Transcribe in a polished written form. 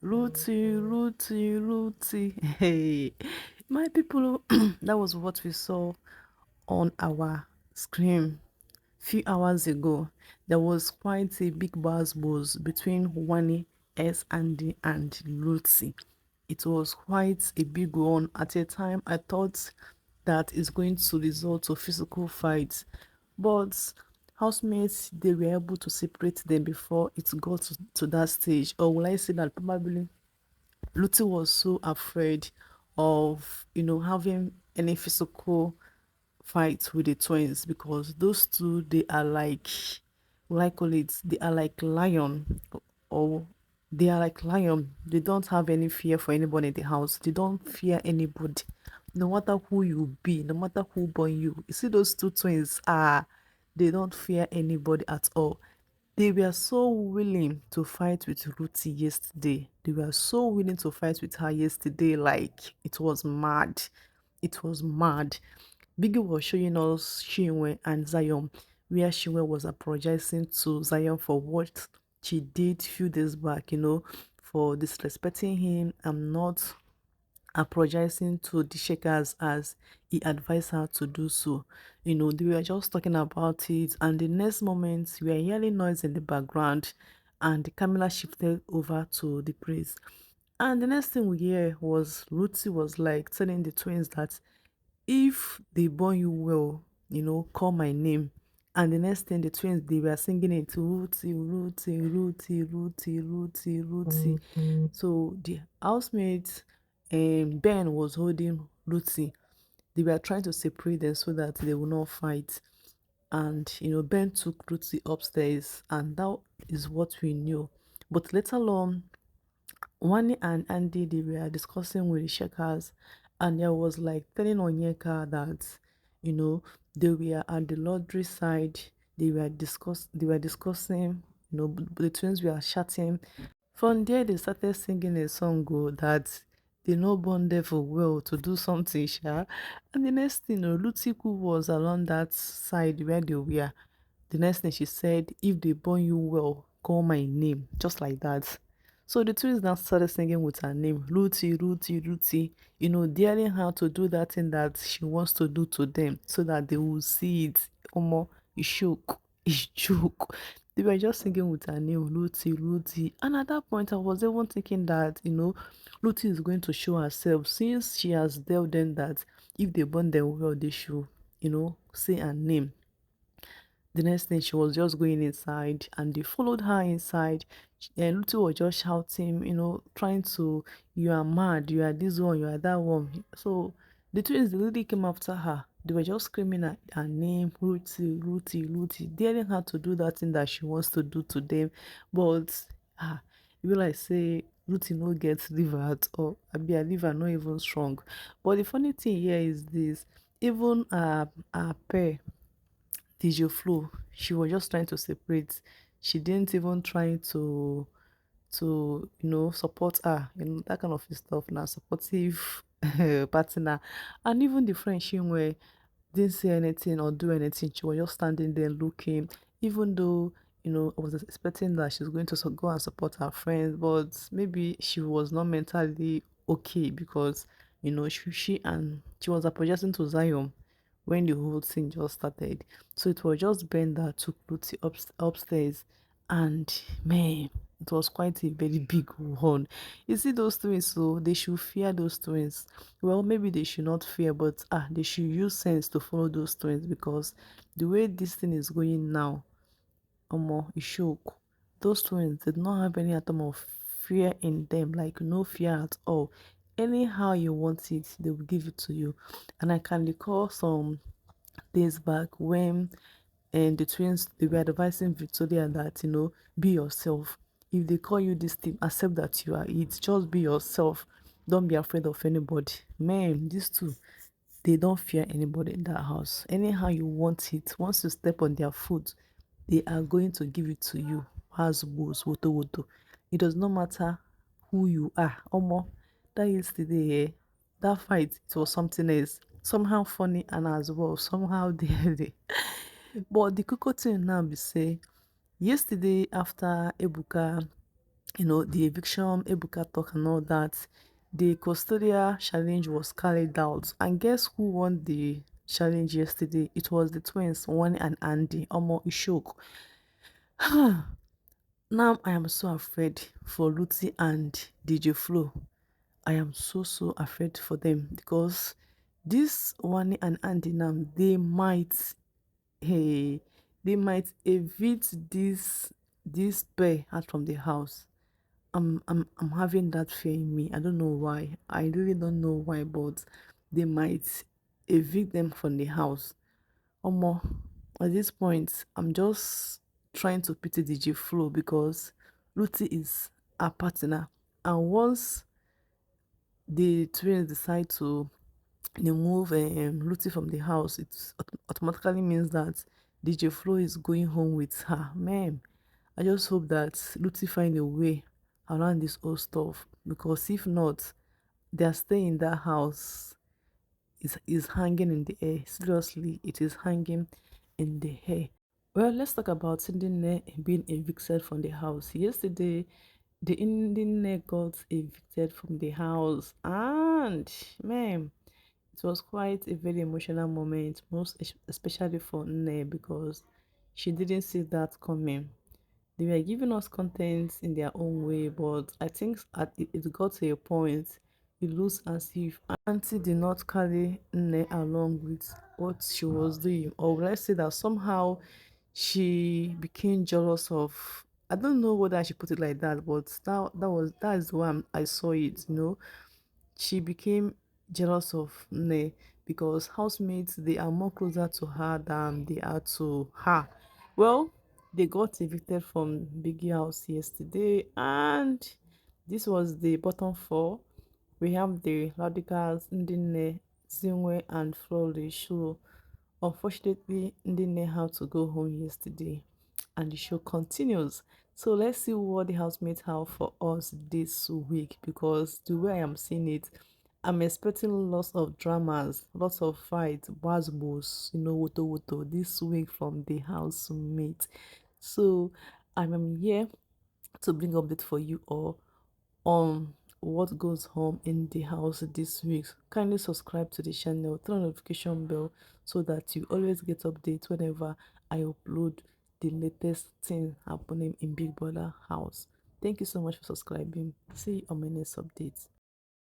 Rhuthee. Hey, my people, that was what we saw on our screen few hours ago. There was quite a big buzz between Wannixhandi and Rhuthee. It was quite a big one. At a time, I thought that it's going to result to physical fights, but housemates they were able to separate them before it got to that stage. Or will I say that probably Lottie was so afraid of, having any physical fight with the twins because those two, they are like, what I call it, they are like lion or they are like lion. They don't have any fear for anybody in the house. They don't fear anybody. No matter who you be, no matter who born you. You see those two twins, they don't fear anybody at all. They were so willing to fight with Rhuthee yesterday. They were so willing to fight with her yesterday. Like, it was mad. It was mad. Biggie was showing us Chinwe and Zion, where Chinwe was apologizing to Zion for what she did few days back, for disrespecting him and not apologizing to the Shakers as he advised her to do so. They were just talking about it, and the next moment, we were hearing noise in the background, and the camera shifted over to the praise. And the next thing we hear was Rhuthee was like telling the twins that if they born you well, call my name. And the next thing, the twins they were singing it Rhuthee, Rhuthee, Rhuthee, Rhuthee, Rhuthee, Rhuthee. So the housemates Ben was holding Rhuthee. They were trying to separate them so that they will not fight. And Ben took Rhuthee upstairs, and that is what we knew. But later on, Wani and Andy they were discussing with the Shakers, and there was like telling Onyeka that they were at the laundry side. They were discussing. The twins were chatting. From there, they started singing a song that they know born devil well to do something, sha. And the next thing, Lutiku was along that side where they were. The next thing she said, if they born you well, call my name, just like that. So the twins now started singing with her name, Rhuthee, Rhuthee, Rhuthee, daring her to do that thing that she wants to do to them so that they will see it. Omo, it's shook, it's joke. They were just singing with her name, Rhuthee, Rhuthee. And at that point, I was even thinking that, Rhuthee is going to show herself since she has told them that if they born them well, they should, say her name. The next thing, she was just going inside and they followed her inside. And Rhuthee was just shouting, trying to, you are mad, you are this one, you are that one. So the twins, the lady came after her. They were just screaming at her name, Rhuthee, Rhuthee, Rhuthee, daring her to do that thing that she wants to do to them. But, you will like say, Rhuthee no get liver at all. I be a liver not even strong. But the funny thing here is this, even our pair, DJ Flo, she was just trying to separate. She didn't even try to support her, that kind of stuff. Now supportive partner, and even the friend she were didn't say anything or do anything. She was just standing there looking, even though I was expecting that she's going to go and support her friends, but maybe she was not mentally okay because she was apologizing to Zion when the whole thing just started. So it was just Ben that took Lucy upstairs, and man, it was quite a very big one. You see those twins, so they should fear those twins. Well, maybe they should not fear, but they should use sense to follow those twins because the way this thing is going now, it shook. Those twins did not have any atom of fear in them, like no fear at all. Anyhow you want it, they will give it to you. And I can recall some days back when and the twins they were advising Victoria that be yourself. If they call you this thing, accept that you are it. Just be yourself. Don't be afraid of anybody. Man, these two, they don't fear anybody in that house. Anyhow you want it, once you step on their foot, they are going to give it to you. As was woto woto. It does not matter who you are. Omo, that yesterday, that fight, it was something else. Somehow funny and as well, somehow deadly. But the cocoa thing now be say, yesterday after Ebuka the eviction, Ebuka talk and all that, the custodial challenge was carried out. And guess who won the challenge yesterday? It was the twins, Wani and Andy. Omo Ishok. Now I am so afraid for Rhuthee and DJ Flo. I am so afraid for them because this Wani and Andy now hey they might evict this pair out from the house. I'm having that fear in me. I don't know why. I really don't know why, but they might evict them from the house. Omo, at this point, I'm just trying to pity DJ Flo because Rhuthee is a partner. And once the twins decide to remove Rhuthee from the house, it automatically means that DJ Flo is going home with her. Man, I just hope that Rhuthee find a way around this whole stuff because if not, their stay in that house is hanging in the air. Seriously, it is hanging in the air. Well, let's talk about Indine being evicted from the house. Yesterday, the Indine got evicted from the house, and man, it was quite a very emotional moment, especially for Nne because she didn't see that coming. They were giving us content in their own way, but I think it got to a point it looks as if Auntie did not carry Nne along with what she was doing, or would I say that somehow she became jealous of. I don't know whether I should put it like that, but that is why I saw it. She became jealous of Nne because housemates they are more closer to her than they are to her. Well, they got evicted from Biggie house yesterday, and this was the bottom four. We have the Radicals, Ndine, Zinwe, and Flourish. So, unfortunately, Ndine had to go home yesterday, and the show continues. So let's see what the housemates have for us this week because the way I am seeing it, I'm expecting lots of dramas, lots of fights, basbos, woto woto this week from the housemate. So I'm here to bring update for you all on what goes on in the house this week. Kindly subscribe to the channel, turn on notification bell so that you always get updates whenever I upload the latest thing happening in Big Brother house. Thank you so much for subscribing. See you on my next update.